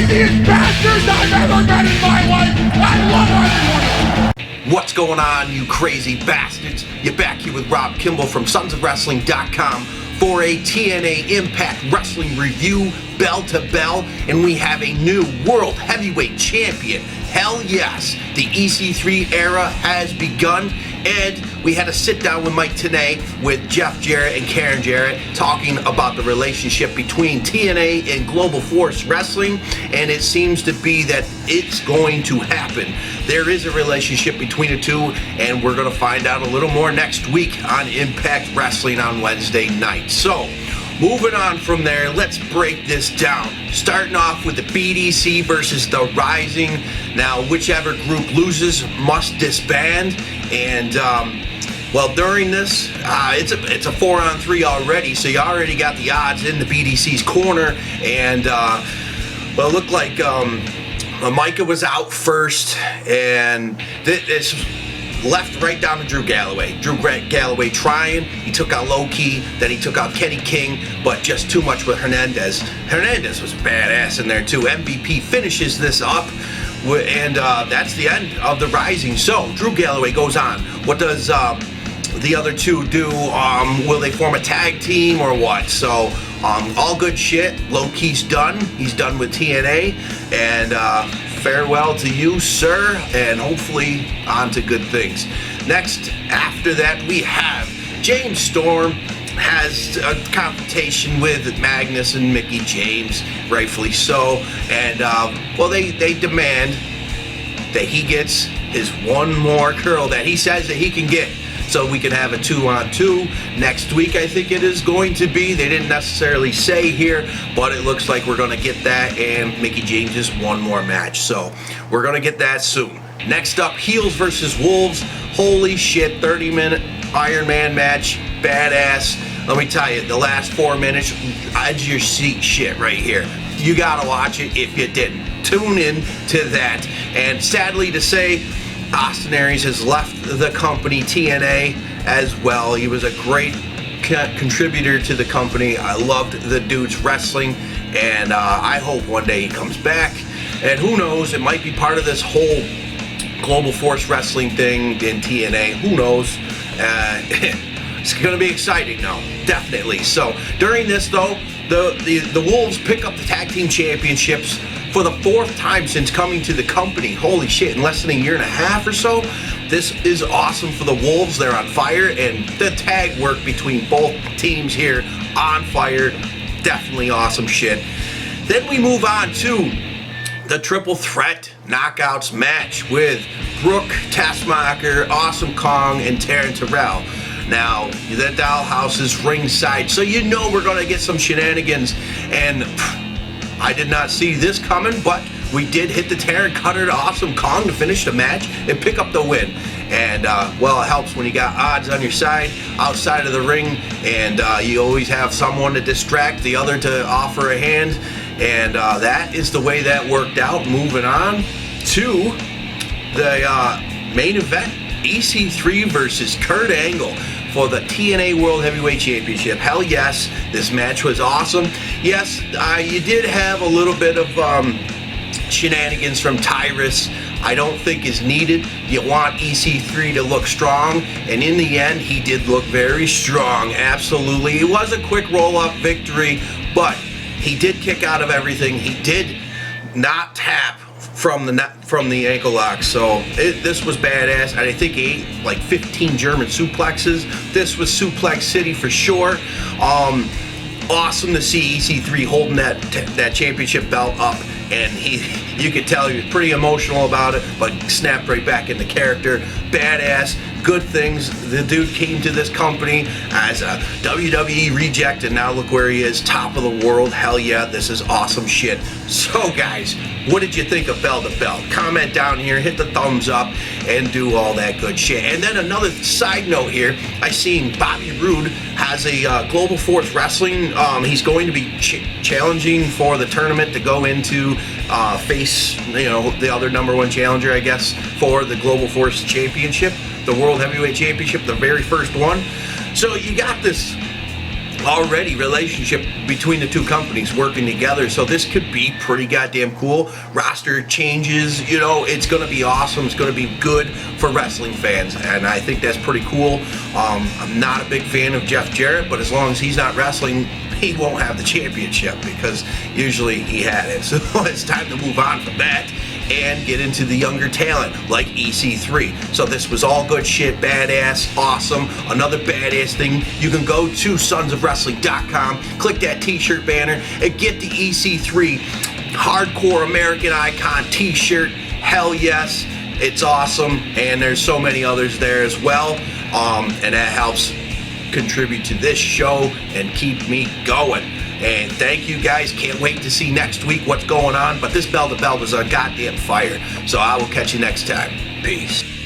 craziest bastards I've ever met in my life. I love everyone. What's going on, you crazy bastards? You're back here with Rob Kimball from sonsofwrestling.com for a TNA Impact Wrestling review, bell to bell, and we have a new World Heavyweight Champion. Hell yes, the EC3 era has begun, and we had a sit down with Mike today with Jeff Jarrett and Karen Jarrett talking about the relationship between TNA and Global Force Wrestling, and it seems to be that it's going to happen. There is a relationship between the two, and we're going to find out a little more next week on Impact Wrestling on Wednesday night. So, moving on from there, let's break this down. Starting off with the BDC versus the Rising. Now, whichever group loses must disband. And, well, during this, it's a 4-on-3 already, so you already got the odds in the BDC's corner. And, well, it looked like Micah was out first, and this left right down to Drew Galloway. Drew Galloway trying. He took out Low Key, then he took out Kenny King, but just too much with Hernandez. Hernandez was badass in there too. MVP finishes this up, and that's the end of the Rising. So Drew Galloway goes on. What does the other two do? Will they form a tag team or what? So all good shit. Low Key's done. He's done with TNA, and farewell to you, sir, and hopefully on to good things. Next, after that, we have James Storm has a confrontation with Magnus and Mickey James, rightfully so, and well, they demand that he gets his one more curl that he says that he can get, so we can have a 2-on-2 next week. I think it is going to be. They didn't necessarily say here, but it looks like we're going to get that, and Mickey James is one more match, so we're going to get that soon. Next up, Heels versus Wolves. Holy shit, 30-minute Iron Man match, badass. Let me tell you, the last 4 minutes, edge your seat shit right here. You gotta watch it if you didn't. Tune in to that. And sadly to say, Austin Aries has left the company TNA as well. He was a great contributor to the company. I loved the dude's wrestling, and I hope one day he comes back. And who knows, it might be part of this whole Global Force Wrestling thing in TNA. Who knows? It's going to be exciting, though, definitely. So during this, though, the Wolves pick up the tag team championships for the 4th time since coming to the company. Holy shit, in less than a year and a half or so. This is awesome for the Wolves. They're on fire, and the tag work between both teams here, on fire. Definitely awesome shit. Then we move on to the Triple Threat Knockouts match with Brooke, Taskmaster, Awesome Kong, and Taryn Terrell. Now, the Dollhouse is ringside, so you know we're going to get some shenanigans, and I did not see this coming, but we did hit the Taryn Cutter to Awesome Kong to finish the match and pick up the win. And, well, it helps when you got odds on your side, outside of the ring, and you always have someone to distract, the other to offer a hand, and that is the way that worked out. Moving on to the main event, EC3 versus Kurt Angle for the TNA World Heavyweight Championship. Hell yes, this match was awesome. Yes, you did have a little bit of shenanigans from Tyrus. I don't think is needed. You want EC3 to look strong, and in the end, he did look very strong, absolutely. It was a quick roll-up victory, but he did kick out of everything. He did not tap from the ankle lock, so this was badass. I think he ate like 15 German suplexes. This was Suplex City for sure. Awesome to see EC3 holding that championship belt up, and you could tell he was pretty emotional about it, but snapped right back into character. Badass. Good things. The dude came to this company as a WWE reject, and now look where he is, top of the world. Hell yeah, this is awesome shit. So guys, what did you think of Bell to Bell? Comment down here, hit the thumbs up, and do all that good shit. And then another side note here, I seen Bobby Roode has a Global Force Wrestling. He's going to be challenging for the tournament to go into face, the other #1 challenger, I guess, for the Global Force Championship, the World Heavyweight Championship, the very first one. So you got this already relationship between the two companies working together, so this could be pretty goddamn cool. Roster changes, you know, it's gonna be awesome. It's gonna be good for wrestling fans, and I think that's pretty cool. I'm not a big fan of Jeff Jarrett, but as long as he's not wrestling, he won't have the championship, because usually he had it. So it's time to move on from that and get into the younger talent like EC3. So this was all good shit, badass, awesome. Another badass thing, you can go to sonsofwrestling.com, click that t-shirt banner, and get the EC3 Hardcore American Icon t-shirt. Hell yes, it's awesome, and there's so many others there as well, and that helps contribute to this show and keep me going. And thank you guys. Can't wait to see next week what's going on. But this bell to bell was a goddamn fire. So I will catch you next time. Peace.